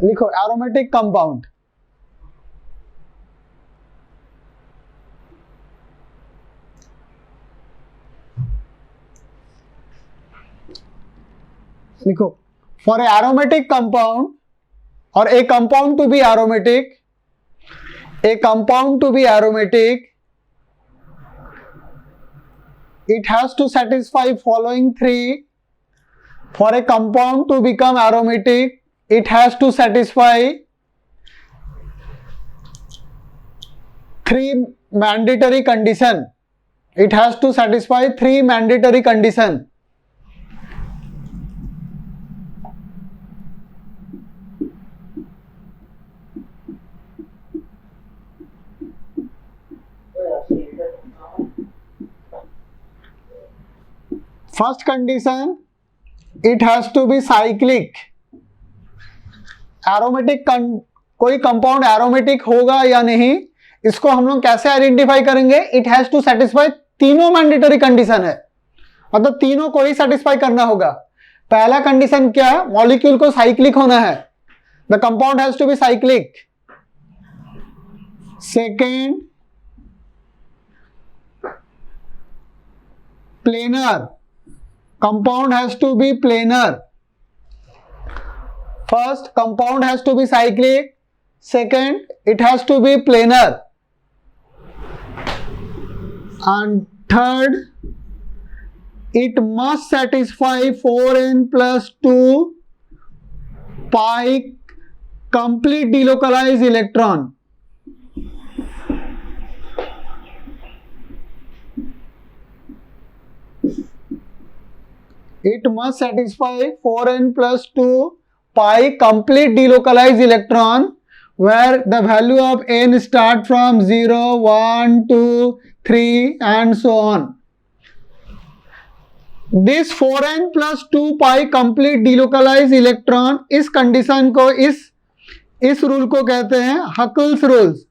लिखो aromatic compound. लिखो for a aromatic compound और a compound to be aromatic, a compound to be aromatic, it has to satisfy following three. For a compound to become aromatic, it has to satisfy three mandatory condition. It has to satisfy three mandatory condition. First condition, it has to be cyclic. Aromatic कोई compound aromatic होगा या नहीं, इसको हम लोग कैसे identify करेंगे? It has to satisfy तीनों मैंडेटरी कंडीशन है, मतलब तीनों को ही सेटिस्फाई करना होगा। पहला कंडीशन क्या है? मॉलिक्यूल को साइक्लिक होना है, the compound has to be cyclic. Second, planar, compound has to be planar. First, compound has to be cyclic. Second, it has to be planar. And third, it must satisfy 4n plus 2 pi complete delocalized electron. It must satisfy 4n plus 2 pi complete delocalized electron, where the value of n start from 0, 1, 2, 3 and so on. This 4n plus 2 pi complete delocalized electron, इस condition को इस rule को कहते हैं Huckel's rules.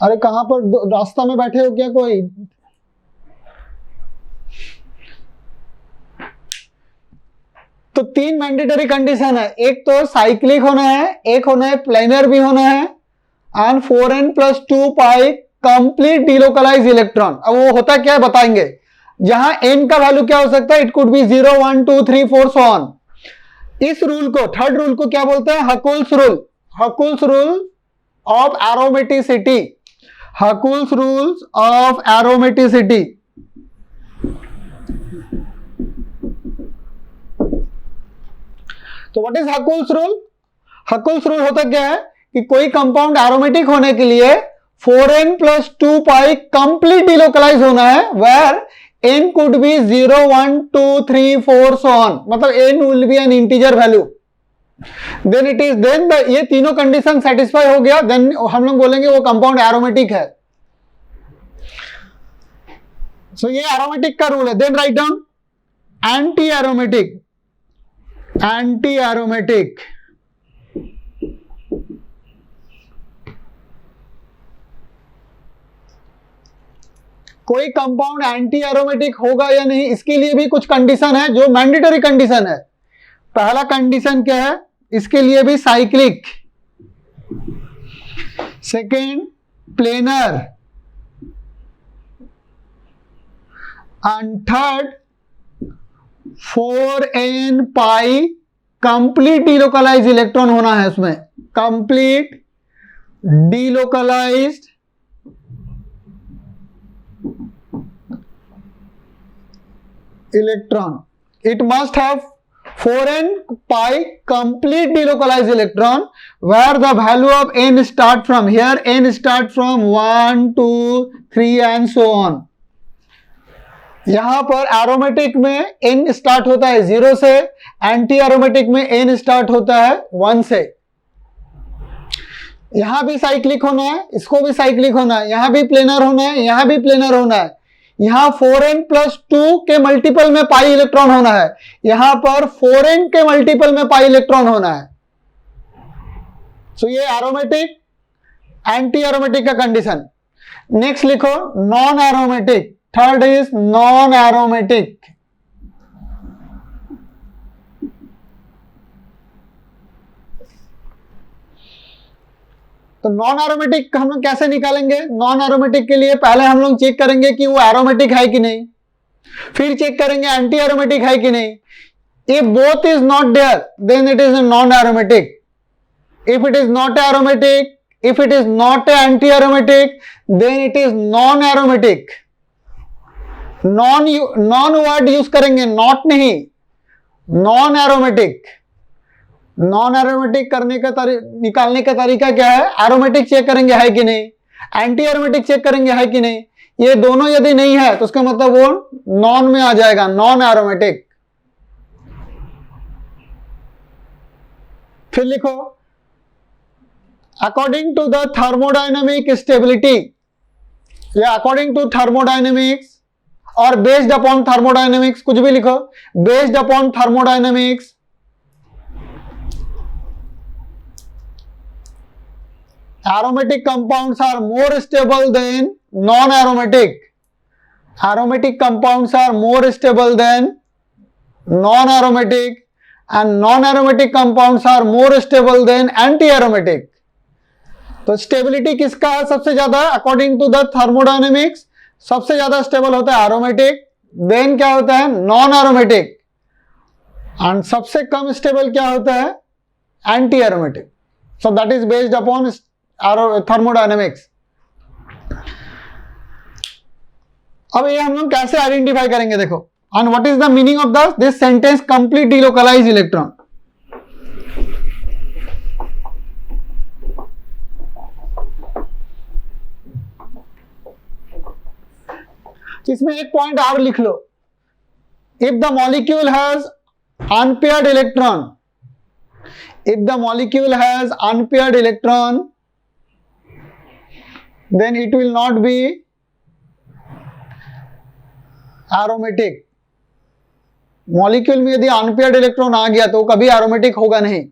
अरे कहां पर रास्ता में बैठे हो क्या कोई? तो तीन मैंडेटरी कंडीशन है, एक तो साइक्लिक होना है, एक होना है प्लेनर भी होना है, and 4n plus 2 pi complete delocalize electron. अब वो होता क्या है बताएंगे। जहां n का वैल्यू क्या हो सकता है? It could be 0, 1, 2, 3, 4 so on. इस रूल को, थर्ड रूल को क्या बोलते हैं? Huckel's rule. Huckel's rule of aromaticity. Huckel's rules of aromaticity. तो what is Huckel's rule? Huckel's rule होता क्या है कि कोई कंपाउंड एरोमेटिक होने के लिए 4n plus 2 pi complete delocalise होना है, where n could be 0, 1, 2, 3, 4 so on, मतलब n will be an integer value. Then it is then ये तीनों कंडीशन सेटिस्फाई हो गया, देन हम लोग बोलेंगे वो कंपाउंड एरोमेटिक है। सो ये एरोमेटिक का रूल है। Then write down anti aromatic. Anti aromatic कोई कंपाउंड एंटी एरोमेटिक होगा या नहीं, इसके लिए भी कुछ कंडीशन है जो मैंडेटरी कंडीशन है। पहला कंडीशन क्या है? इसके लिए भी cyclic. Second, planar, and third 4n pi complete delocalize electron होना है उसमें, complete delocalised electron. It must have 4n pi complete delocalized electron, where the value of n start from here, n start from 1, 2, 3 and so on. यहां पर aromatic में n start होता है 0 से, anti aromatic में n स्टार्ट होता है 1 से। यहां भी साइक्लिक होना है, इसको भी साइक्लिक होना है, यहां भी प्लेनर होना है, यहां भी प्लेनर होना है। यहां 4n plus 2 के मल्टीपल में पाई इलेक्ट्रॉन होना है, यहां पर 4n के मल्टीपल में पाई इलेक्ट्रॉन होना है। सो ये एरोमेटिक एंटी एरोमेटिक का कंडीशन। नेक्स्ट लिखो non aromatic, third is non aromatic. तो नॉन एरोमेटिक हम लोग कैसे निकालेंगे? नॉन एरोमेटिक के लिए पहले हम लोग चेक करेंगे कि वो एरोमेटिक है कि नहीं, फिर चेक करेंगे एंटी एरोमेटिक है कि नहीं। If both is not there then it is non aromatic. If it is not aromatic, if it is not anti-aromatic, then it is non-aromatic। Non word use करेंगे, not नहीं, non aromatic. Non aromatic करने का निकालने का तरीका क्या है? Aromatic check करेंगे है कि नहीं, एंटी एरोमेटिक चेक करेंगे है कि नहीं। ये दोनों यदि नहीं है तो उसका मतलब वो नॉन में आ जाएगा, नॉन एरोमेटिक। फिर लिखो according to the thermodynamic stability या according to thermodynamics और based upon thermodynamics, कुछ भी लिखो, based upon thermodynamics aromatic compounds are more stable than non-aromatic। aromatic compounds are more stable than non-aromatic and non-aromatic compounds are more stable than anti-aromatic। तो stability किसका है सबसे ज्यादा? According to the thermodynamics सबसे ज्यादा स्टेबल होता है aromatic, then क्या होता है? नॉन एरोमेटिक, एंड सबसे कम स्टेबल क्या होता है? Anti aromatic. So that is based upon thermodynamics. अब ये हम लोग कैसे आइडेंटिफाई करेंगे? देखो, and what is the meaning of this sentence complete delocalize electron. इसमें एक पॉइंट और लिख लो, if the molecule has unpaired electron, if the molecule has unpaired electron then it will not be aromatic. Molecule में यदि unpaired electron आ गया तो कभी एरोमेटिक होगा नहीं।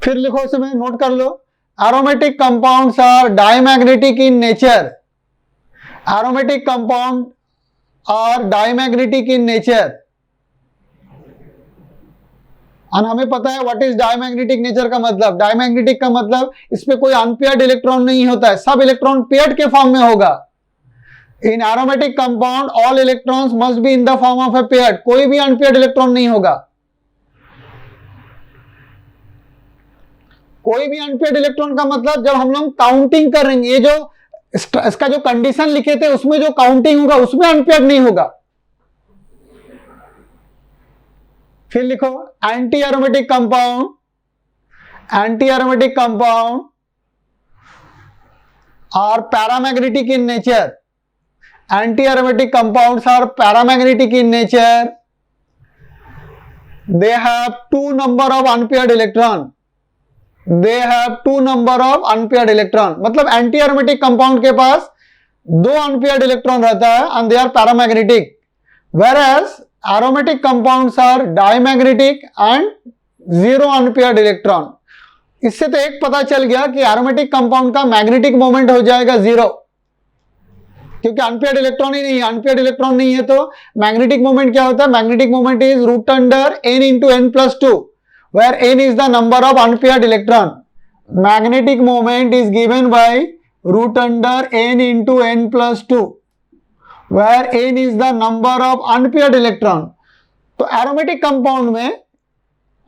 फिर लिखो, इसमें नोट कर लो, aromatic compounds are diamagnetic in nature. aromatic compound are diamagnetic in nature। और हमें पता है व्हाट इज डायमैग्नेटिक नेचर का मतलब। डायमैग्नेटिक का मतलब इसमें कोई अनपेयर्ड इलेक्ट्रॉन नहीं होता है, सब इलेक्ट्रॉन पेयर्ड के फॉर्म में होगा। In aromatic compound all electrons must be in the form of a paired, कोई भी अनपेयर्ड इलेक्ट्रॉन नहीं होगा। कोई भी अनपेयर्ड इलेक्ट्रॉन का मतलब जब हम लोग काउंटिंग करेंगे, ये जो इसका जो कंडीशन लिखे थे उसमें जो काउंटिंग होगा उसमें अनपेयर्ड नहीं होगा। फिर लिखो anti aromatic compound, anti aromatic compound are paramagnetic in nature. Anti aromatic compounds are paramagnetic in nature. They have two number of unpaired electron, they have two number of unpaired electron. मतलब anti aromatic compound के पास दो unpaired electron रहता है and they are paramagnetic, whereas aromatic compounds are diamagnetic and zero unpaired electron. इससे तो एक पता चल गया कि एरोमेटिक कंपाउंड का मैग्नेटिक मोमेंट हो जाएगा जीरो, क्योंकि अनपेयर्ड इलेक्ट्रॉन ही नहीं है। अनपेयर्ड इलेक्ट्रॉन नहीं है तो मैग्नेटिक मोमेंट क्या होता है? Magnetic moment is root under n into n+2, where n is the number of unpaired electron. Magnetic moment is given by root under n into n+2, where n is the number of unpaired electron. तो aromatic compound में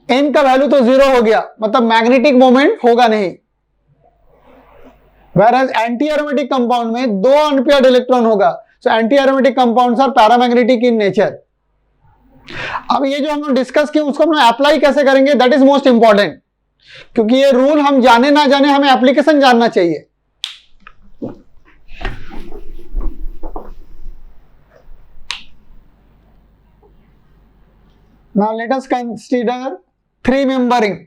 n का value तो zero हो गया, मतलब magnetic moment होगा नहीं। whereas anti aromatic compound में दो अनपेयर्ड इलेक्ट्रॉन होगा। So anti aromatic compounds are paramagnetic in nature. अब ये जो हम लोग डिस्कस किए उसको हम अप्लाई कैसे करेंगे, दैट इज मोस्ट इंपॉर्टेंट, क्योंकि ये रूल हम जाने ना जाने हमें एप्लीकेशन जानना चाहिए। Now let us consider three member ring.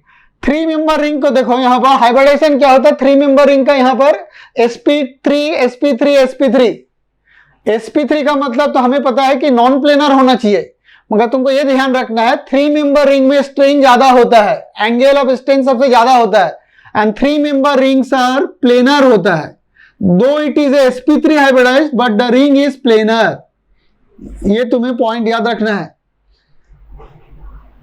Three member ring को देखो, यहां पर हाइब्रिडेशन क्या होता है थ्री मेंबर रिंग का, यहां पर sp3 sp3 sp3 sp3 का मतलब तो हमें पता है कि नॉन प्लेनर होना चाहिए। मगर तुमको ये ध्यान रखना है 3 मेंबर रिंग में स्ट्रेन ज्यादा होता है, एंगल ऑफ स्ट्रेन सबसे ज्यादा होता है, and 3 member rings are planar होता है। Though it is sp3 hybridized but the ring is planar. ये तुम्हें पॉइंट याद रखना है।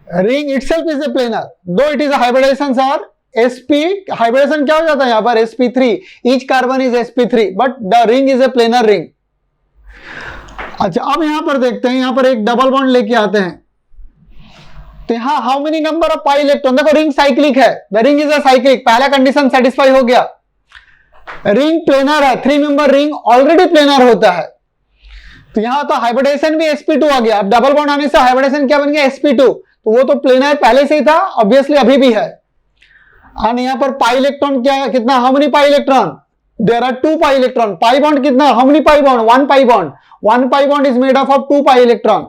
Ring itself is a planar though it is hybridization are sp। Hybridization क्या हो जाता है यहां पर sp3, each carbon is sp3 but the ring is a planar ring. अच्छा अब यहां पर देखते हैं, यहां पर एक डबल बॉन्ड लेके आते हैं, तो यहां how many number of pi electron, देखो रिंग साइक्लिक है, the ring is a cyclic, पहला कंडीशन सेटिस्फाई हो गया। रिंग प्लेनर है, 3 मेंबर रिंग ऑलरेडी प्लेनर होता है, तो यहां तो हाइब्रिडेशन भी sp2 आ गया। अब डबल बॉन्ड आने से हाइब्रिडेशन क्या बन गया sp2, तो वो तो प्लेनर पहले से ही था, ऑब्वियसली अभी भी है। और यहां पर पाई इलेक्ट्रॉन क्या है, कितना, how many pi electron, there are 2 pi electron. Pi bond कितना, how many pi bond, 1 pi bond, 1 pi bond is made of 2 pi electron.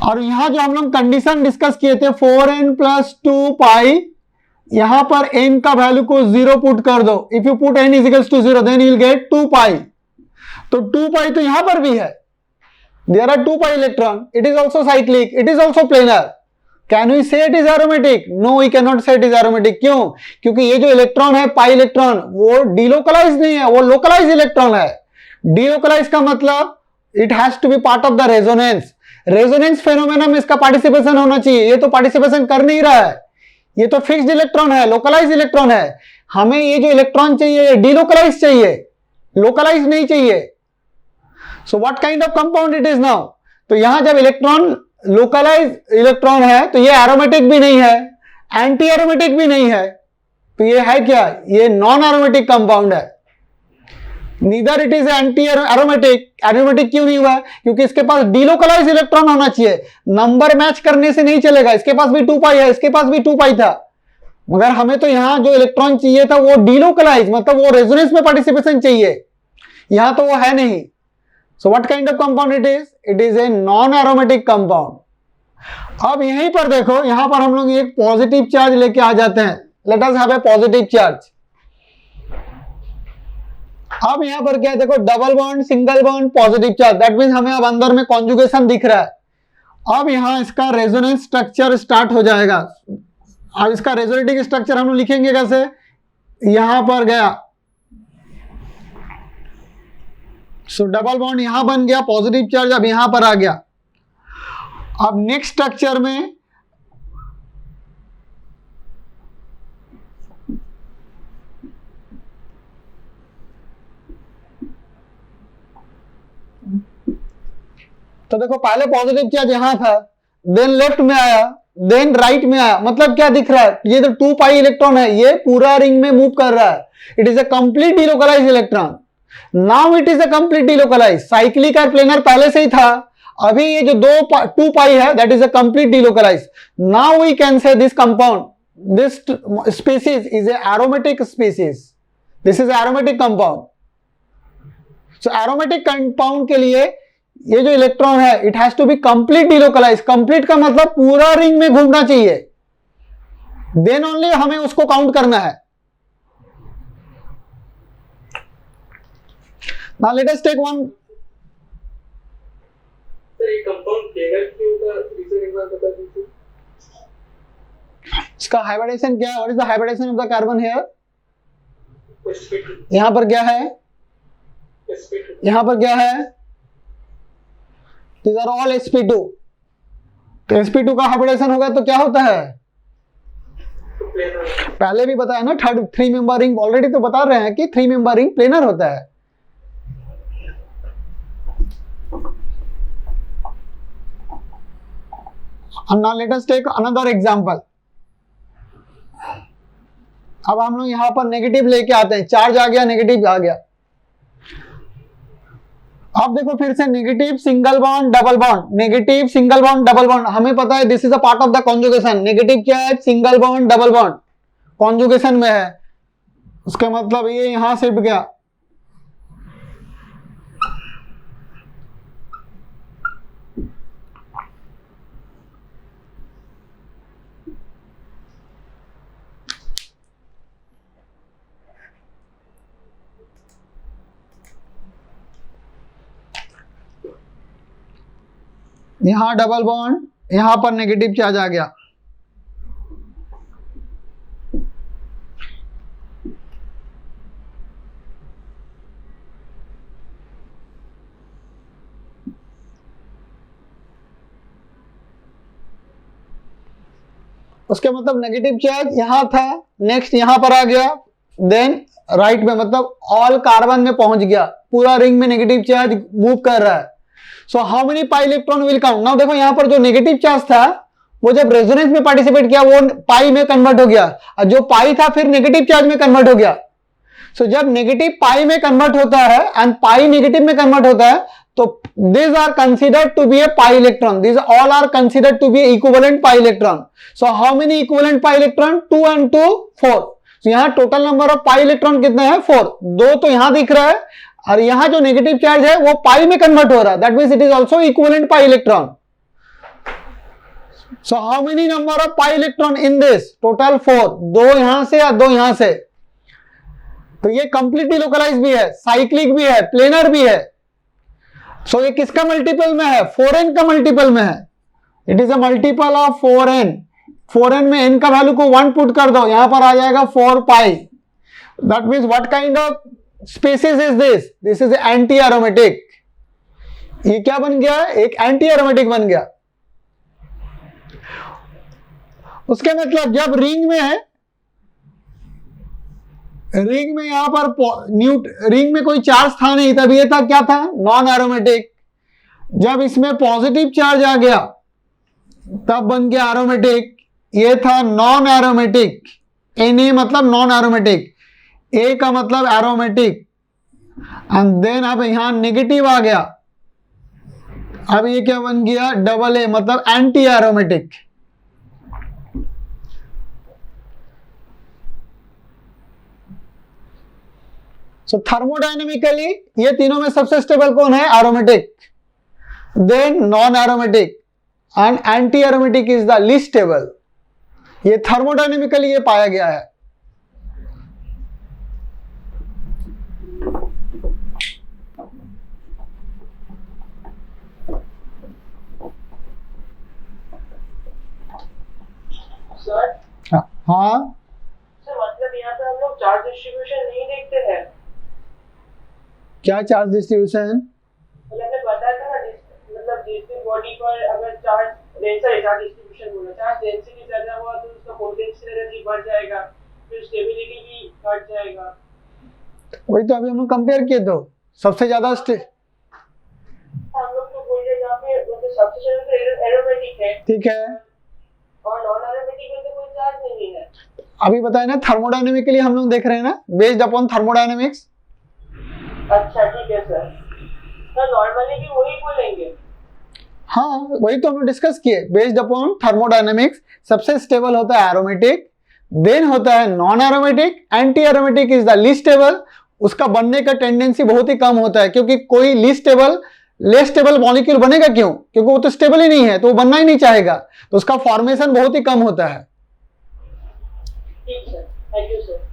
और यहां जो हम लोग कंडीशन डिस्कस किए थे 4n + 2 पाई, यहां पर n का वैल्यू को 0 पुट कर दो, if you put n = 0 then you will get 2 pi. तो 2 पाई तो यहां पर भी है, there are 2 pi electron, it is also cyclic, it is also planar. Can we say it is aromatic, no we can not say it is aromatic. क्यों, क्योंकि ये जो इलेक्ट्रॉन है पाई इलेक्ट्रॉन वो डीलोकलाइज नहीं है, वो लोकलाइज इलेक्ट्रॉन है। डीलोकलाइज का मतलब it has to be part of the resonance, resonance phenomena में इसका पार्टिसिपेशन होना चाहिए, ये तो पार्टिसिपेशन कर नहीं रहा है, ये तो फिक्स्ड इलेक्ट्रॉन है, लोकलाइज इलेक्ट्रॉन है। हमें ये जो इलेक्ट्रॉन चाहिए डीलोकलाइज चाहिए, लोकलाइज नहीं चाहिए। So what kind of compound it is now, तो यहां जब इलेक्ट्रॉन लोकलाइज इलेक्ट्रॉन है तो ये एरोमेटिक भी नहीं है, एंटी एरोमेटिक भी नहीं है, तो ये है क्या, ये नॉन एरोमेटिक कंपाउंड है। Neither it is anti aromatic. Aromatic क्यों नहीं हुआ, क्योंकि इसके पास डीलोकलाइज इलेक्ट्रॉन होना चाहिए, नंबर मैच करने से नहीं चलेगा। इसके पास भी 2 पाई है, इसके पास भी 2 पाई था, मगर हमें तो यहां जो इलेक्ट्रॉन चाहिए था वो डीलोकलाइज, मतलब वो रेजोनेंस में पार्टिसिपेशन चाहिए, यहां तो वो है नहीं। So what kind of compound it is? It is a non-aromatic compound. अब यहीं पर देखो, यहां पर हम लोग एक पॉजिटिव चार्ज लेके आ जाते हैं, let us have a positive charge. अब यहां पर क्या है, देखो double bond, single bond, positive charge, that means हमें अब अंदर में कॉन्जुगेशन दिख रहा है। अब यहां इसका रेजोनेंस स्ट्रक्चर स्टार्ट हो जाएगा। अब इसका रेजोनेटिंग स्ट्रक्चर हम लोग लिखेंगे कैसे, यहां पर गया, सो डबल बॉन्ड यहां बन गया, पॉजिटिव चार्ज अब यहां पर आ गया। अब नेक्स्ट स्ट्रक्चर में तो देखो पहले पॉजिटिव चार्ज यहां था, देन लेफ्ट में आया, देन राइट में आया, मतलब क्या दिख रहा है, ये जो 2 पाई इलेक्ट्रॉन है ये पूरा रिंग में मूव कर रहा है, it is a complete delocalized electron. Now it is a complete delocalize, cyclic और प्लेनर पहले से ही था, अभी ये जो 2 पाई है that is a complete delocalize. Now we can say this compound, this species is a aromatic species, this is aromatic compound. So aromatic compound के लिए ये जो इलेक्ट्रॉन है it has to be complete delocalize, complete का मतलब पूरा ring में घूमना चाहिए, देन ओनली हमें उसको काउंट करना है। Now let us take one. Sir ये कंपाउंड प्लेनर क्यों का रीजन एक बार बता दीजिए। इसका हाइब्रिडेशन क्या है, what is the hybridization of the carbon here, sp2 यहां पर क्या है, sp2 यहां पर क्या है, these are all sp2। तो sp2 का हाइब्रिडेशन होगा तो क्या होता है, प्लेनर। पहले भी बताया ना, 3 मेंबर रिंग, ऑलरेडी तो बता रहे हैं कि 3 मेंबर रिंग प्लेनर होता है। And now let us take another example। अब हम लोग यहां पर नेगेटिव लेके आते हैं, चार्ज आ गया, नेगेटिव आ गया। अब देखो फिर से negative single bond double bond, negative single bond double bond, हमें पता है this is a part of the conjugation. Negative क्या है, single bond double bond conjugation में है, उसका मतलब ये यहां शिफ्ट गया। यहां डबल बॉन्ड, यहां पर नेगेटिव चार्ज आ गया। उसके मतलब नेगेटिव चार्ज यहां था, नेक्स्ट यहां पर आ गया, देन राइट में मतलब ऑल कार्बन में पहुंच गया, पूरा रिंग में नेगेटिव चार्ज मूव कर रहा है। सो how many pi electron will count. Now देखो यहां पर जो नेगेटिव चार्ज था वो जब रेजोनेंस में पार्टिसिपेट किया वो पाई में कन्वर्ट हो गया, और जो पाई था फिर नेगेटिव चार्ज में कन्वर्ट हो गया। सो जब नेगेटिव पाई में कन्वर्ट होता है एंड पाई नेगेटिव में कन्वर्ट होता है, तो these are considered to be a pi electron. These all are considered to be equivalent pi electron. So how many equivalent pi electron? 2 and 2 4. So यहाँ total number of pi electron कितने हैं? 4। दो तो यहां दिख रहा है और यहां जो नेगेटिव चार्ज है वो पाई में कन्वर्ट हो रहा है, that means it is also equivalent pi electron. So how many number of pi electron in this? Total 4। दो यहां से और दो यहां से, तो ये कंप्लीटली लोकलाइज भी है, साइक्लिक भी है, प्लेनर भी है। सो ये किसका मल्टीपल में है? 4n का मल्टीपल में है। It is a multiple of 4n। 4n में n का वैल्यू को 1 पुट कर दो, यहां पर आ जाएगा 4 pi. That means what kind of species is this? This is anti aromatic. ये क्या बन गया? एक एंटी एरोमेटिक बन गया। उसके मतलब जब रिंग में है, रिंग में यहां पर रिंग में कोई चार्ज था नहीं, तब ये था क्या था? Non aromatic. जब इसमें पॉजिटिव चार्ज आ गया तब बन गया एरोमेटिक। ये था नॉन एरोमेटिक। Na मतलब नॉन एरोमेटिक, A का मतलब एरोमेटिक, एंड देन अब यहां नेगेटिव आ गया, अब ये क्या बन गया? डबल A मतलब एंटी एरोमेटिक। सो थर्मोडायनेमिकली ये तीनों में सबसे स्टेबल कौन है? Aromatic, then non aromatic and anti aromatic is the least stable. ये थर्मोडायनेमिकली ये पाया गया है। सर हाँ सर, मतलब यहाँ पे हम लोग चार्ज डिस्ट्रीब्यूशन नहीं देखते हैं। क्या चार्ज डिस्ट्रीब्यूशन? मतलब आपने बताया था ना, मतलब जिस बॉडी पर अगर चार्ज चार्ज डिस्ट्रीब्यूशन बोला, चार्ज डेंसिटी ज्यादा हुआ तो उसका पोटेंशियल एनर्जी बढ़ जाएगा, फिर स्टेबिलिटी भी घट जाएगा। वही तो अभी हम लोग कंपेयर किए, तो सबसे ज्यादा हम लोग तो बोल रहे हैं यहाँ पे मतलब सबसे ज्यादा एरोमेटिक है, ठीक है, और नॉन एरोमेटिक में तो कोई चार्ज नहीं है। अभी बताए ना थर्मोडायनेमिकली हम लोग देख रहे हैं ना, बेस्ड अपॉन थर्मोडायनेमिक्स। अच्छा ठीक है सर, तो नॉर्मली भी वही बोलेंगे। हाँ वही तो हम लोग डिस्कस किए, बेस्ड अपॉन थर्मोडायनेमिक्स सबसे स्टेबल होता है एरोमेटिक, देन होता है non aromatic, anti aromatic is the least stable. उसका बनने का टेंडेंसी बहुत ही कम होता है, क्योंकि कोई least stable less stable molecule बनेगा क्यों? क्योंकि वो तो स्टेबल ही नहीं है, तो वो बनना ही नहीं चाहेगा, तो उसका फॉर्मेशन बहुत ही कम होता है। ठीक सर, थैंक यू सर।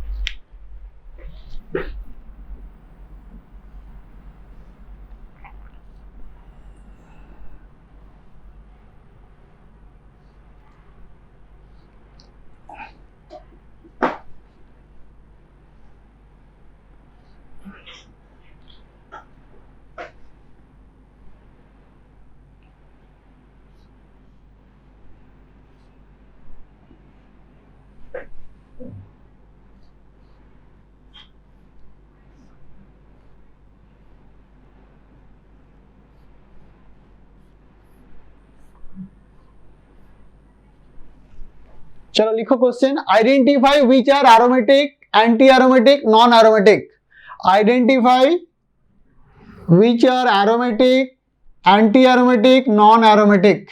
चलो लिखो question, identify which are aromatic, anti aromatic, non aromatic. Identify which are aromatic, anti aromatic, non aromatic.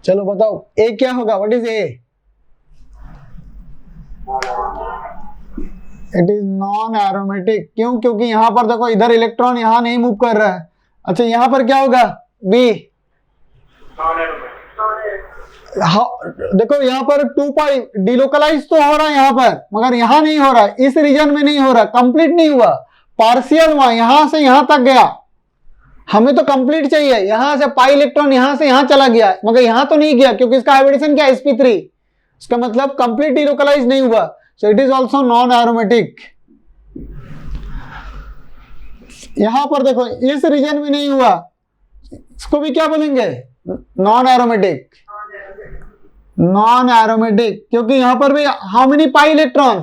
चलो बताओ ए क्या होगा, what is A? It is non aromatic. क्यों? क्योंकि यहां पर देखो इधर इलेक्ट्रॉन यहां नहीं मूव कर रहा है। अच्छा यहां पर क्या होगा? बी। हाँ देखो यहाँ पर 2 पाई डिलोकलाइज तो हो रहा है यहाँ पर, मगर यहाँ नहीं हो रहा, इस रीजन में नहीं हो रहा, कंप्लीट नहीं हुआ, पार्शियल हुआ, यहां से यहां तक गया। हमें तो कंप्लीट चाहिए, यहां से पाई इलेक्ट्रॉन यहां से यहां चला गया, मगर यहां तो नहीं गया क्योंकि इसका हाइब्रिडेशन क्या है? sp3। इसका मतलब कंप्लीट डिलोकलाइज नहीं हुआ, सो it is also non aromatic. यहां पर देखो इस रीजन में नहीं हुआ, इसको भी क्या बोलेंगे? Non aromatic. नॉन एरोमेटिक क्योंकि यहां पर भी हाउ मेनी पाई इलेक्ट्रॉन?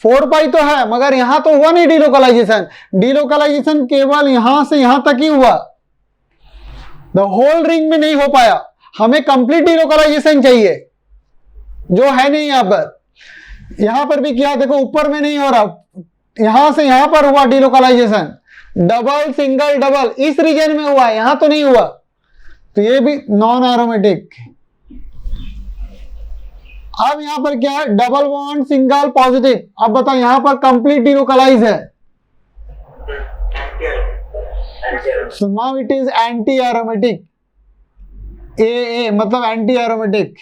4 पाई तो है, मगर यहां तो हुआ नहीं डिलोकलाइजेशन। डिलोकलाइजेशन केवल यहां से यहां तक ही हुआ, द होल रिंग में नहीं हो पाया। हमें कंप्लीट डिलोकलाइजेशन चाहिए, जो है नहीं यहां पर। यहां पर भी क्या देखो, ऊपर में नहीं हो रहा, यहां से यहां पर हुआ डिलोकलाइजेशन, डबल सिंगल डबल इस रीजन में हुआ, यहां तो नहीं हुआ, तो ये भी नॉन एरोमेटिक। अब यहां पर क्या है? Double bond single positive. अब बताओ यहां पर कंप्लीट डिलोकलाइज है, so now it is anti aromatic. ए मतलब anti aromatic.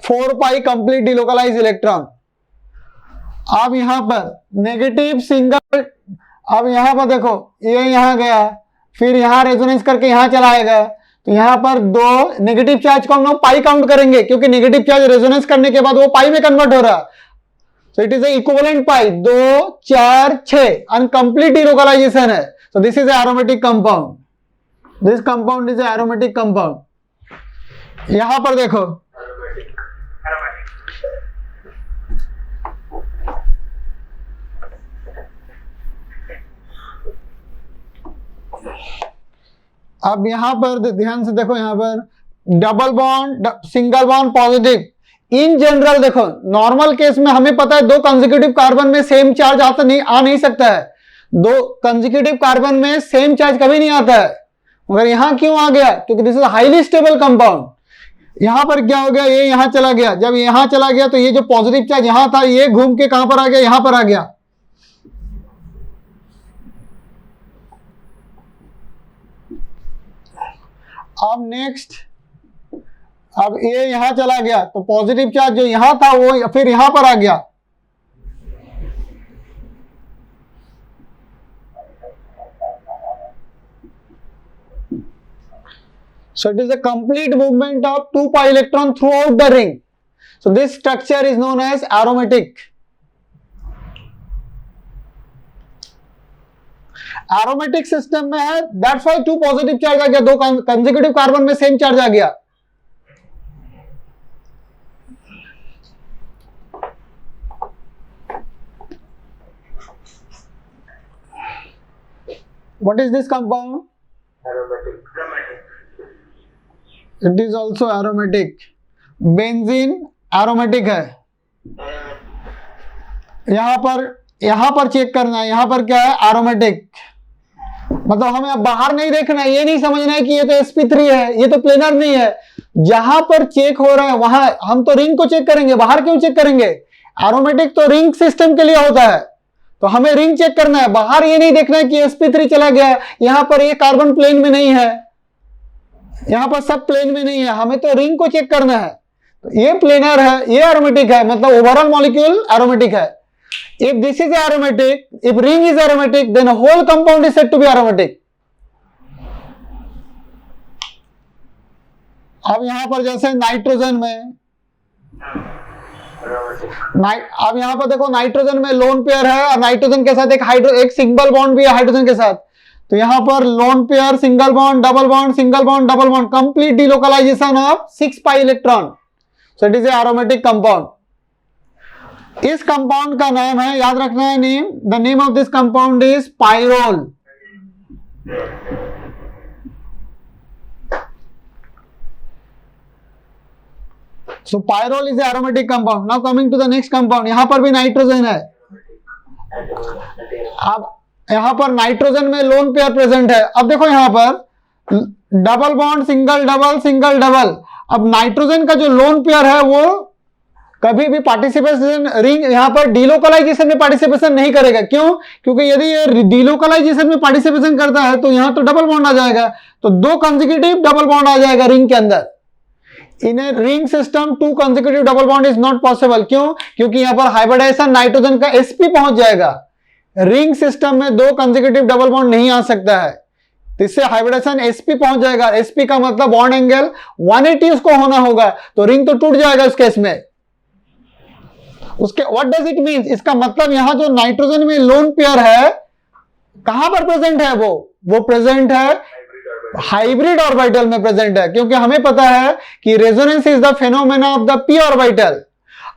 4 pi complete delocalize electron. अब यहां पर नेगेटिव सिंगल, अब यहां पर देखो ये यहां गया, फिर यहां रेजोनेंस करके यहां चला आएगा, तो यहां पर 2 नेगेटिव चार्ज को हम लोग पाई काउंट करेंगे क्योंकि नेगेटिव चार्ज रेजोनेंस करने के बाद वो पाई में कन्वर्ट हो रहा, so it is equivalent pi. 2 4 6 incomplete delocalization है, so this is aromatic compound. This compound is aromatic compound. यहां पर देखो अब यहां पर ध्यान से देखो, यहां पर double bond single bond positive. In general देखो नॉर्मल केस में हमें पता है 2 कंसेक्यूटिव कार्बन में सेम चार्ज आ नहीं सकता है। 2 कंसेक्यूटिव कार्बन में सेम चार्ज कभी नहीं आता है, मगर यहां क्यों आ गया? क्योंकि this is highly stable compound. यहां पर क्या हो गया? ये यहां चला गया, जब यहां चला गया तो ये जो पॉजिटिव चार्ज यहां था ये घूम के कहां पर आ गया? यहां पर आ गया। अब नेक्स्ट, अब ये यहां चला गया तो पॉजिटिव चार्ज जो यहां था वो फिर यहां पर आ गया। So it is a complete movement of 2 pi electron throughout the ring. So this structure is known as aromatic. Aromatic system में है, दैट्स व्हाई 2 पॉजिटिव चार्ज आ गया, 2 कंसेक्यूटिव कार्बन में सेम चार्ज आ गया। What is this compound? Aromatic. It is also aromatic. Benzene aromatic है। यहां पर check करना है, यहां पर क्या है? एरोमेटिक। मतलब हमें अब बाहर नहीं देखना है, ये नहीं समझना है कि ये तो sp3 है, ये तो प्लेनर नहीं है। जहां पर चेक हो रहा है वहां हम तो रिंग को चेक करेंगे, बाहर क्यों चेक करेंगे? एरोमेटिक तो रिंग सिस्टम के लिए होता है, तो हमें रिंग चेक करना है, बाहर ये नहीं देखना है कि sp3 चला गया, यहां पर ये कार्बन प्लेन में नहीं है, यहां पर सब प्लेन में नहीं है, हमें तो रिंग को चेक करना है। तो ये प्लेनर है, ये एरोमेटिक है, मतलब ओवरऑल मॉलिक्यूल एरोमेटिक है। If this is aromatic, if ring is aromatic, then a whole compound is said to be aromatic. अब यहां पर जैसे नाइट्रोजन में अब यहां पर देखो नाइट्रोजन में लोन पेयर है और नाइट्रोजन के साथ एक सिंगल बॉन्ड भी है हाइड्रोजन के साथ, तो यहां पर lone pair, single bond, double bond, single bond, double bond, complete delocalization of 6 pi electron, so it is a aromatic compound. इस कंपाउंड का नाम है, याद रखना है name, the name of this compound is pyrrole. So pyrrole is aromatic compound. Now coming to the next compound, यहां पर भी नाइट्रोजन है। अब यहां पर नाइट्रोजन में लोन पेयर प्रेजेंट है। अब देखो यहां पर double bond, single double, single double. अब नाइट्रोजन का जो लोन पेयर है वो कभी भी पार्टिसिपेशन रिंग यहां पर डिलोकलाइजेशन में पार्टिसिपेशन नहीं करेगा। क्यों? क्योंकि यदि ये डिलोकलाइजेशन में पार्टिसिपेशन करता है तो यहां तो डबल बॉन्ड आ जाएगा, तो 2 कंसेक्यूटिव डबल बॉन्ड आ जाएगा रिंग के अंदर। In a ring system 2 consecutive double bond is not possible. क्यों? क्योंकि यहां पर हाइब्रिडाइजेशन नाइट्रोजन का sp पहुंच जाएगा। रिंग सिस्टम में 2 कंसेक्यूटिव डबल बॉन्ड नहीं आ सकता है, इससे हाइब्रिडेशन sp पहुंच जाएगा। sp का मतलब बॉन्ड एंगल 180 उसको होना होगा, तो रिंग तो टूट जाएगा उस केस में। उसके व्हाट डज इट मीन? इसका मतलब यहां जो नाइट्रोजन में लोन पेयर है कहां पर प्रेजेंट है? वो प्रेजेंट है हाइब्रिड ऑर्बिटल में प्रेजेंट है, क्योंकि हमें पता है कि resonance is the phenomena of the p orbital.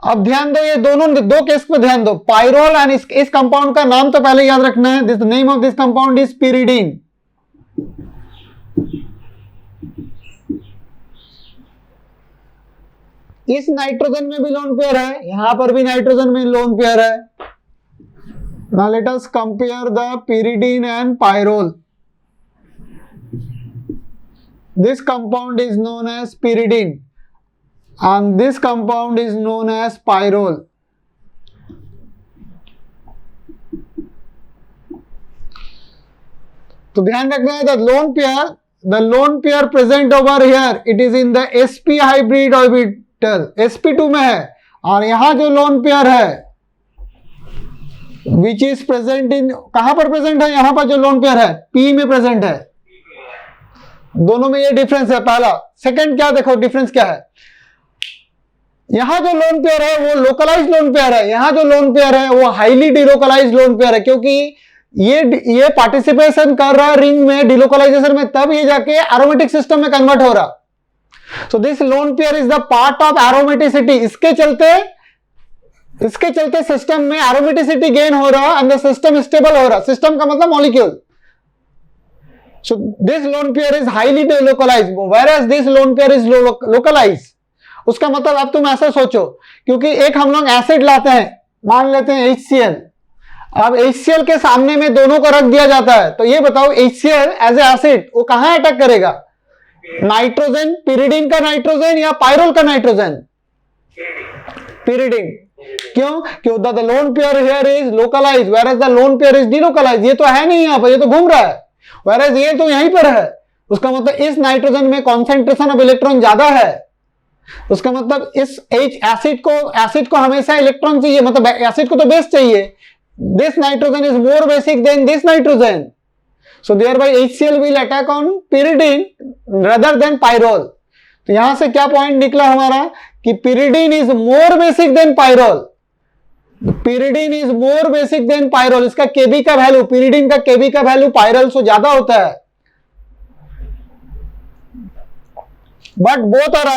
अब ध्यान दो, ये दोनों 2 केस पे ध्यान दो। पाइरोल एंड इस कंपाउंड का नाम तो पहले याद रखना है। This name of this compound is pyridine. इस नाइट्रोजन में भी लोन पेयर है, यहां पर भी नाइट्रोजन में लोन पेयर है। Now let us compare the pyridine and pyrrole. This compound is known as pyridine and this compound is known as pyrrole. तो ध्यान रखना है the lone pair present over here, it is in the sp hybrid orbital, sp2 में है। और यहां जो lone pair है विच इज प्रेजेंट इन, कहां पर प्रेजेंट है? यहां पर जो लोन पेयर है p में प्रेजेंट है। दोनों में ये डिफरेंस है पहला। सेकंड क्या देखो डिफरेंस क्या है? यहां जो लोन पेयर है वो लोकलाइज लोन पेयर है, यहां जो लोन पेयर है वो हाईली डिलोकलाइज लोन पेयर है, क्योंकि ये पार्टिसिपेशन कर रहा है रिंग में डिलोकलाइजेशन में, तब ये जाके एरोमेटिक सिस्टम में कन्वर्ट हो रहा। सो this lone pair is the part of aromaticity. इसके चलते सिस्टम में एरोमेटिसिटी गेन हो रहा एंड द सिस्टम स्टेबल हो रहा। सिस्टम का मतलब molecule. So this lone pair is highly delocalized whereas this lone pair is localized. उसका मतलब अब तुम ऐसा सोचो, क्योंकि एक हम लोग एसिड लाते हैं, मान लेते हैं HCl। अब HCl के सामने में दोनों को रख दिया जाता है, तो ये बताओ HCl एज ए एसिड वो कहां अटैक करेगा? नाइट्रोजन, पिरिडीन का नाइट्रोजन या पाइरोल का नाइट्रोजन? पिरिडीन। क्यों? क्योंकि the lone pair here is localized whereas the lone pair is delocalized. ये तो है नहीं यहां पर, ये तो घूम रहा है, व्हेयरएज ये तो यहीं पर है। उसका मतलब इस नाइट्रोजन में कॉन्सेंट्रेशन ऑफ इलेक्ट्रॉन ज्यादा है। उसका मतलब इस एसिड को हमेशा इलेक्ट्रॉन चाहिए, मतलब एसिड को तो बेस चाहिए। This nitrogen is more basic than this nitrogen, so thereby HCl will attack on pyridine rather than pyrrole। तो यहां से क्या पॉइंट निकला हमारा कि pyridine is more basic than pyrrole. pyridine is more basic than pyrrole. इसका Kb का value, pyridine का केबी का वैल्यू पाइरोल से ज्यादा होता है, but both are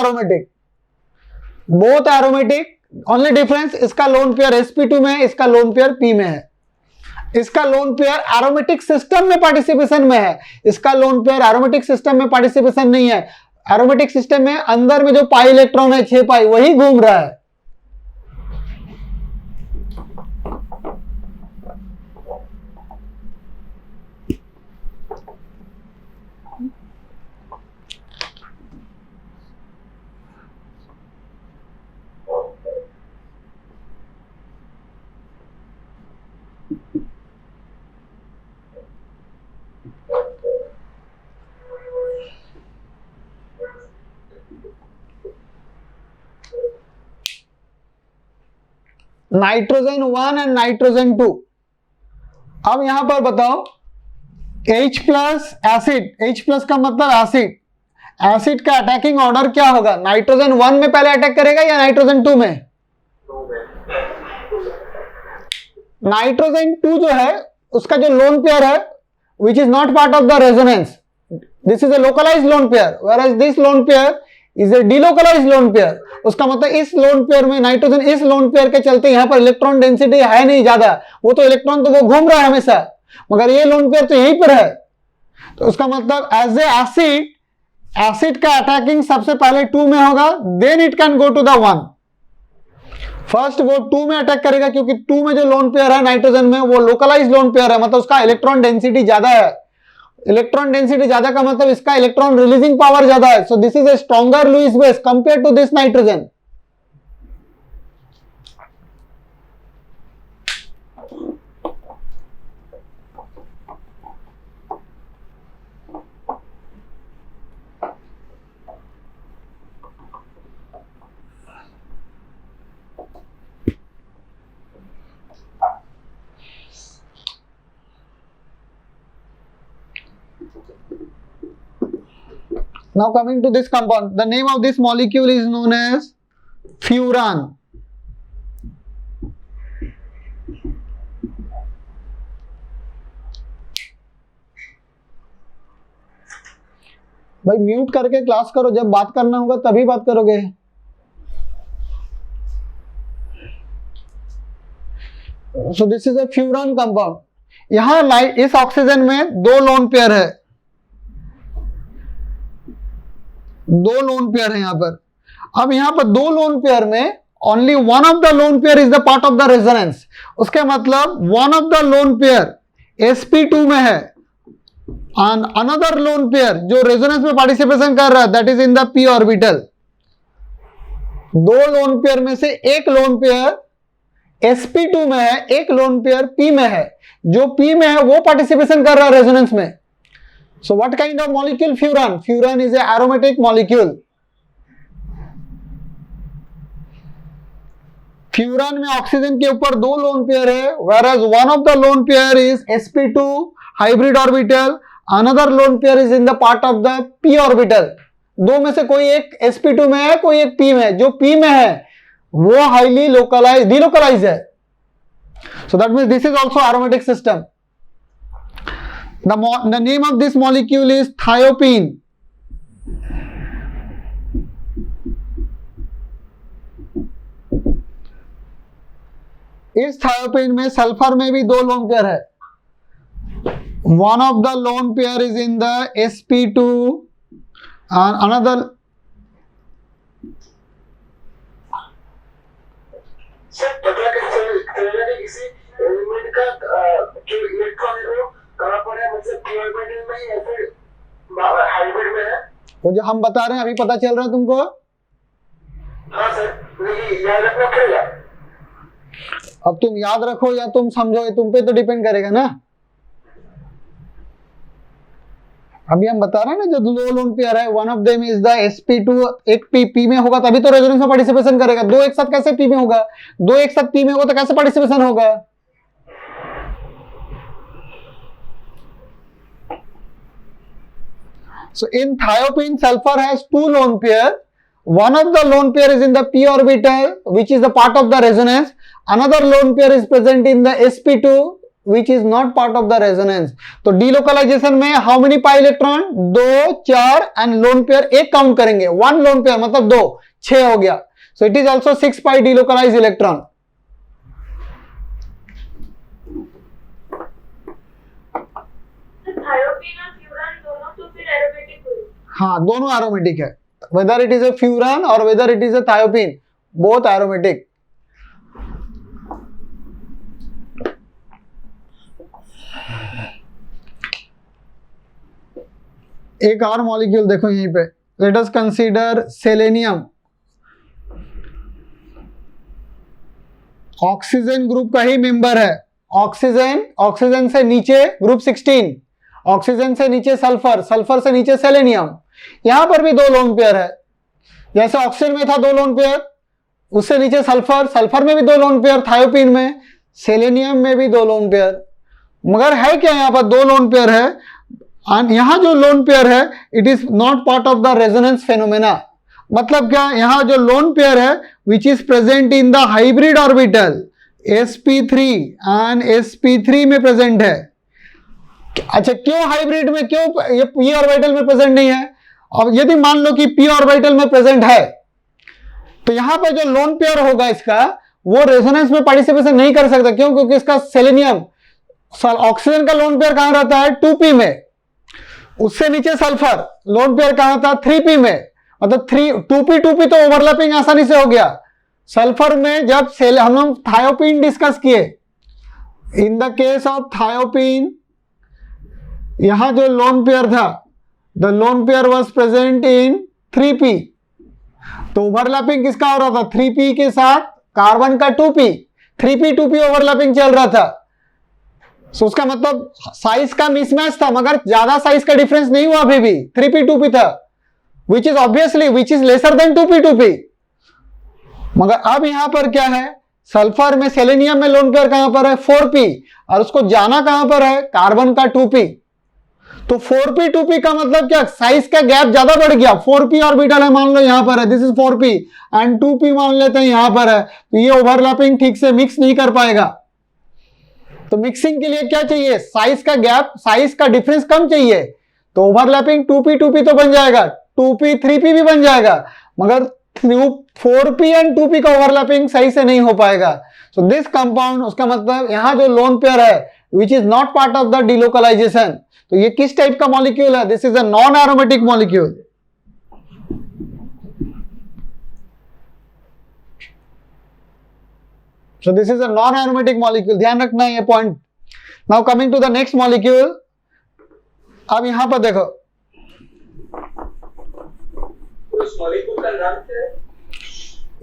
aromatic. Only difference इसका लोन पेयर sp2 में है, इसका लोन पेयर p में है। इसका लोन पेयर एरोमेटिक सिस्टम में पार्टिसिपेशन में है, इसका लोन पेयर एरोमेटिक सिस्टम में पार्टिसिपेशन नहीं है। एरोमेटिक सिस्टम में अंदर में जो पाई इलेक्ट्रॉन है 6 पाई वही घूम रहा है। Nitrogen 1 and nitrogen 2। अब यहां पर बताओ H plus acid, H plus का मतलब एसिड, एसिड का अटैकिंग ऑर्डर क्या होगा? नाइट्रोजन 1 में पहले अटैक करेगा या नाइट्रोजन 2 में? नाइट्रोजन 2 जो है उसका जो लोन पेयर है which is not part of the resonance, this is a localized lone pair, whereas this lone pair is a delocalized lone pair. उसका मतलब इस लोन पेयर में नाइट्रोजन, इस लोन पेयर के चलते यहां पर इलेक्ट्रॉन डेंसिटी है नहीं ज्यादा, वो तो इलेक्ट्रॉन तो वो घूम रहा है हमेशा, मगर ये लोन पेयर तो यहीं पर है। तो उसका मतलब एज ए एसिड का अटैकिंग सबसे पहले 2 में होगा, then it can go to the 1। First वो 2 में अटैक करेगा, क्योंकि 2 में जो लोन पेयर है नाइट्रोजन में वो लोकलाइज्ड लोन पेयर है, मतलब उसका इलेक्ट्रॉन डेंसिटी ज्यादा है। इलेक्ट्रॉन डेंसिटी ज्यादा का मतलब इसका इलेक्ट्रॉन रिलीजिंग पावर ज्यादा है, so this is a stronger Lewis base compare to this nitrogen. Now coming to this compound, the name of this molecule is known as furan. भाई mute करके class करो, जब बात करना होगा तभी बात करोगे. So this is a furan compound. यहाँ इस ऑक्सीजन में दो लोन पेयर है, दो लोन पेयर है यहाँ पर. अब यहाँ पर दो लोन पेयर में only one of the lone pair is the part of the resonance. उसके मतलब one of the lone pair sp2 में है and another lone pair जो रेजोनेंस में पार्टिसिपेशन कर रहा है that is in the p orbital. दो लोन पेयर में से एक लोन पेयर sp2 में है, एक लोन पेयर p में है. जो p में है वो पार्टिसिपेशन कर रहा है रेजोनेंस में. So what kind of molecule furan? Furan is a aromatic molecule. Furan में ऑक्सीजन के ऊपर दो लोन पेयर है, whereas one of the lone pair is sp2 hybrid orbital, another lone pair is in the part of the p orbital. दो में से कोई एक sp2 में है, कोई एक p में है. जो p में है वो highly localized, delocalized है. So that means this is also aromatic system. The name of this molecule is thiopene. इस thiopene में सल्फर में भी दो लोन पेयर है. One of the lone pair is in the sp2 and another. Sir पता कैसे किसी element का जो इलेक्ट्रॉन है वो कहाँ पर है, मतलब p ऑर्बिटल में या फिर हाइब्रिड में है? वो जो हम बता रहे हैं अभी पता चल रहा है तुमको? हाँ सर, नहीं याद रखना पड़ेगा. अब तुम याद रखो या तुम समझो, ये तुम पे तो डिपेंड करेगा ना. अभी हम बता रहे हैं ना जो दो लोन पेयर है, one of them is the sp2, एक p में होगा तभी तो रेजोनेंस में पार्टिसिपेशन करेगा. दो एक साथ कैसे p में होगा? दो एक साथ p में होगा तो कैसे पार्टिसिपेशन होगा? So in thiopene, sulfur has two lone pair. One of the lone pair is in the p orbital, which is the part of the resonance. Another lone pair is present in the sp2, which is not part of the resonance. तो delocalization में how many pi electron? दो, चार and lone pair एक count करेंगे. One lone pair मतलब दो, 6 हो गया. So it is also 6 pi delocalized electron. हाँ दोनों एरोमेटिक है, whether it is a furan और whether it is a thiophene, both aromatic. एक और मॉलिक्यूल देखो यहीं पे, let us consider selenium. Oxygen group का ही मेंबर है. ऑक्सीजन से नीचे ग्रुप 16, ऑक्सीजन से नीचे सल्फर, सल्फर से नीचे सेलेनियम. यहां पर भी दो लोन पेयर है. जैसे ऑक्सीजन में था दो लोन पेयर, उससे नीचे सल्फर, सल्फर में भी दो लोन पेयर, थायोपीन में, सेलेनियम में भी दो लोन पेयर. मगर है क्या यहाँ पर दो लोन पेयर है, और यहाँ जो लोन पेयर है it is not part of the resonance phenomena. मतलब क्या, यहाँ जो लोन पेयर है which is present in the hybrid orbital sp3 and sp3 में प्रेजेंट है. अच्छा क्यों हाइब्रिड में, क्यों ये p ऑर्बिटल में प्रेजेंट नहीं है? अब यदि मान लो कि p ऑर्बिटल में प्रेजेंट है तो यहां पर जो लोन पेयर होगा इसका वो रेजोनेंस में पार्टिसिपेशन नहीं कर सकता. क्यों? क्योंकि इसका सेलेनियम, ऑक्सीजन का लोन पेयर कहां रहता है? 2p में. उससे नीचे सल्फर, लोन पेयर कहां था? 3p में. मतलब 2p तो ओवरलैपिंग आसानी से हो गया. सल्फर में जब हम लोग थायोपीन डिस्कस किए, इन द केस ऑफ थायोपीन यहां जो लोन पेयर था, the lone pair was present in 3p। तो ओवरलैपिंग किसका हो रहा था? 3p के साथ कार्बन का 2p, 3p 2p ओवरलैपिंग चल रहा था। सो उसका मतलब साइज का मिसमैच था, मगर ज्यादा साइज का डिफरेंस नहीं हुआ, अभी भी 3p 2p था, which is obviously which is lesser than 2p 2p। मगर अब यहां पर क्या है, सल्फर में सेलेनियम में लोन पेयर कहां पर है? 4p, और उसको जाना कहां पर है? कार्बन का 2p। तो 4p 2p का मतलब क्या? साइज का गैप ज्यादा बढ़ गया। 4p ऑर्बिटल है, मान लो यहां पर है, this is 4p, and 2p मान लेते हैं यहां पर है, तो ये ओवरलैपिंग ठीक से मिक्स नहीं कर पाएगा। तो मिक्सिंग के लिए क्या चाहिए? साइज का गैप, साइज का डिफरेंस कम चाहिए। तो ओवरलैपिंग 2p 2p तो बन जाएगा, 2p 3p भी बन जाएगा, मगर 4p एंड 2p का ओवरलैपिंग सही से नहीं हो पाएगा। सो दिस कंपाउंड, उसका मतलब यहां जो लोन पेयर है which is not part of the delocalisation, तो ये किस टाइप का मॉलिक्यूल है? This is a non aromatic molecule. So this is a non-aromatic molecule, ध्यान रखना है ये point. Now coming to the next molecule. अब यहां पर देखो, उस मॉलिक्यूल का नाम क्या है?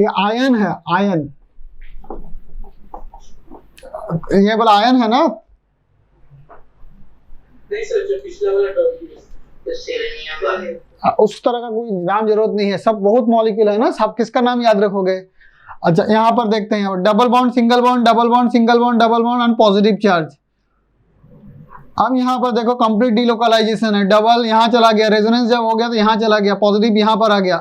ये आयन है, आयन, ये बोला आयन है ना? नहीं सर, जो पिछला वाला टॉपिक है सेलेनियम वाला, उस तरह का कोई नाम जरूरत नहीं है, सब बहुत मॉलिक्यूल है ना, सब किसका नाम याद रखोगे? अच्छा यहां पर देखते हैं, double bond single bond, double bond single bond, double bond and positive charge. अब यहां पर देखो कंप्लीट डिलोकलाइजेशन है, डबल यहां चला गया, रेजोनेंस जब हो गया तो यहां चला गया, पॉजिटिव यहां पर आ गया।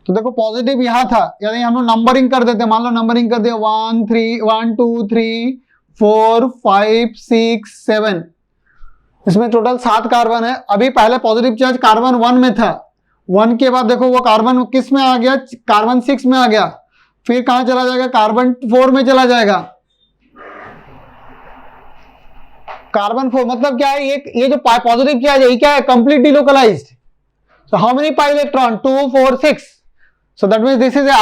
तो देखो पॉजिटिव यहां था, यानी हम लोग नंबरिंग कर देते, मान लो नंबरिंग कर दिया 1 2 3 4 5 6 7, इसमें टोटल 7 कार्बन है। अभी पहले पॉजिटिव चार्ज कार्बन 1 में था, 1 के बाद देखो वो कार्बन किस में आ गया? कार्बन 6 में आ गया, फिर कहां चला जाएगा? कार्बन 4 में चला जाएगा। कार्बन 4 मतलब क्या है? ये जो पॉजिटिव चार्ज है ये क्या है? Complete delocalized. So how many pi electron? 2 4 6। So that means this is a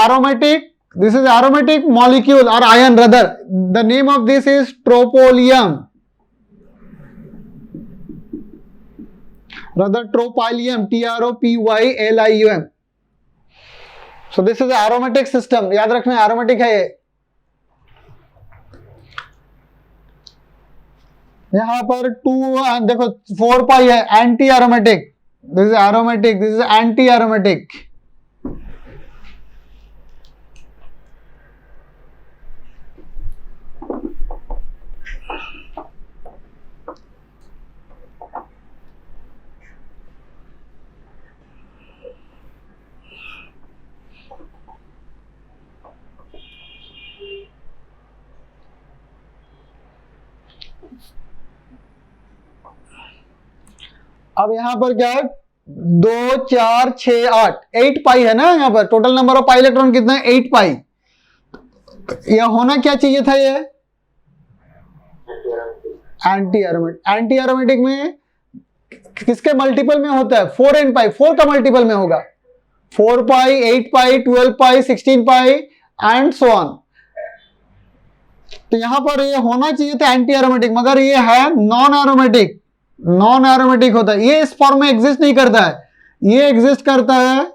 aromatic molecule or ion rather. The name of this is tropylium. Rather tropylium, TROPYLIUM. So this is an aromatic system. याद रखना aromatic है ये। यहाँ पर 2 देखो 4 पाई है, anti aromatic. This is aromatic. This is anti aromatic. अब यहां पर क्या है? 2 4 6 8, 8 पाई है ना, यहां पर total number of pi electron कितना है? 8 पाई। यह होना क्या चाहिए था? ये एंटी एरोमेटिक। एंटी एरोमेटिक में किसके मल्टीपल में होता है? 4n पाई, 4 का मल्टीपल में होगा, 4 पाई 8 पाई 12 पाई 16 पाई एंड सो ऑन। तो यहां पर ये होना चाहिए था एंटी एरोमेटिक, मगर ये है नॉन एरोमेटिक। नॉन एरोमेटिक होता है ये, इस फॉर्म में एग्जिस्ट नहीं करता है, ये एग्जिस्ट करता है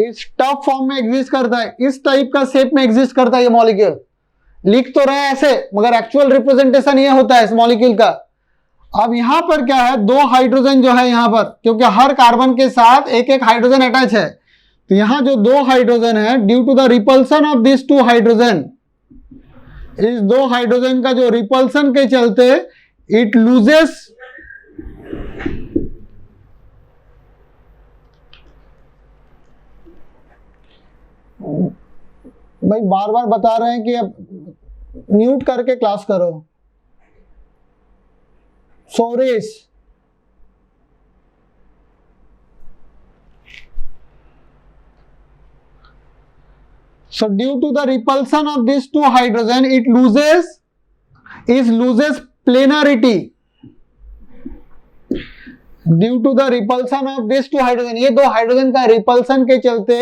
इस टफ फॉर्म में एग्जिस्ट करता है, इस टाइप का शेप में एग्जिस्ट करता है ये मॉलिक्यूल। लिख तो रहे हैं ऐसे, मगर एक्चुअल रिप्रेजेंटेशन ये होता है इस मॉलिक्यूल का। अब यहां पर क्या है? 2 हाइड्रोजन जो है यहां पर, क्योंकि हर कार्बन के साथ एक एक हाइड्रोजन अटैच है, तो यहां जो 2 हाइड्रोजन है, due to the repulsion of this 2 hydrogen, इस 2 हाइड्रोजन का जो रिपल्सन के चलते इट लूजेस भाई बार बार बता रहे हैं कि अब म्यूट करके क्लास करो। सोरेश, so due to the repulsion of these two hydrogen, it loses planarity. Due to the repulsion of this two hydrogen, ये दो हाइड्रोजन का रिपल्सन के चलते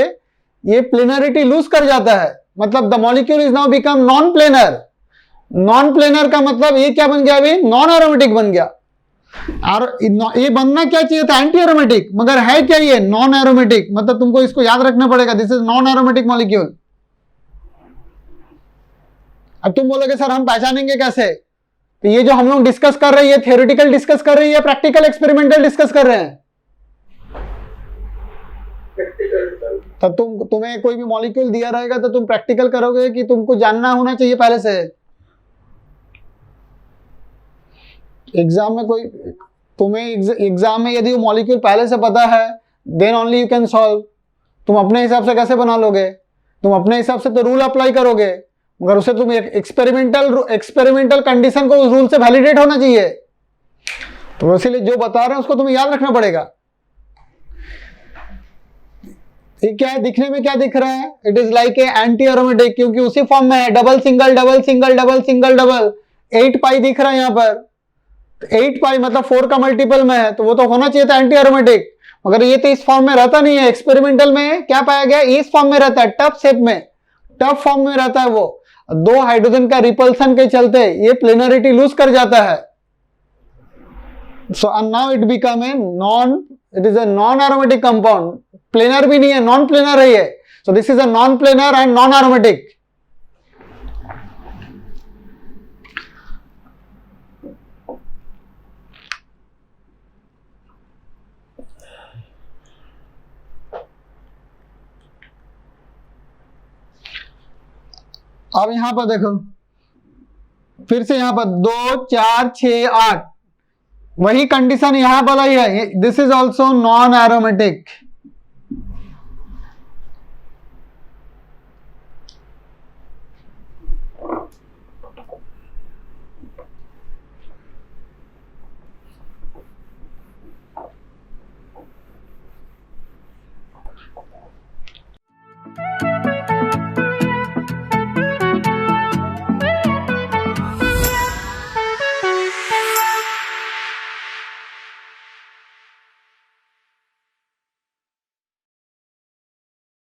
ये प्लेनरिटी लूज कर जाता है, मतलब the molecule is now become non planar. Non planar का मतलब ये क्या बन गया, अभी नॉन एरोमेटिक बन गया। और ये बनना क्या चाहिए था, एंटी एरोमेटिक, मगर है क्या ये नॉन एरोमेटिक, मतलब तुमको इसको याद रखना पड़ेगा, this is non aromatic molecule. अब तुम बोलोगे सर हम पहचानेंगे कैसे, तो ये जो हम लोग डिस्कस कर रहे हैं, ये थियोरेटिकल डिस्कस कर रही है, प्रैक्टिकल एक्सपेरिमेंटल डिस्कस कर रहे हैं। तो तुम्हें कोई भी मॉलिक्यूल दिया रहेगा तो तुम प्रैक्टिकल करोगे कि तुमको जानना होना चाहिए पहले से। एग्जाम में कोई तुम्हें एग्जाम में यदि वो मॉलिक्यूल पहले से पता है then only you can solve. तुम अपने हिसाब से कैसे बना लोगे, तुम अपने हिसाब से तो रूल अप्लाई करोगे, मगर उसे तुम एक्सपेरिमेंटल कंडीशन को उस रूल से वैलिडेट होना चाहिए। तो इसीलिए जो बता रहे हैं उसको तुम्हें याद रखना पड़ेगा। ये क्या है, दिखने में क्या दिख रहा है, it is like a anti aromatic, क्योंकि उसी फॉर्म में है, double single double single double single double 8 पाई दिख रहा है यहाँ पर। 8 पाई मतलब 4 का मल्टीपल में है, तो वो तो होना चाहिए था एंटी एरोमेटिक, मगर ये तो इस फॉर्म में रहता नहीं है। एक्सपेरिमेंटल में क्या पाया गया, इस फॉर्म में रहता है, टफ शेप में, टफ फॉर्म में रहता है वो। दो हाइड्रोजन का रिपल्सन के चलते ये प्लेनरिटी लूज कर जाता है। So now it become a it is a non aromatic compound, planar भी नहीं है, नॉन प्लेनर है ये। सो this is a non planar and non aromatic. अब यहां पर देखो, फिर से यहां पर 2 4 6 8 वही कंडीशन यहां पर आई है, this is also non aromatic.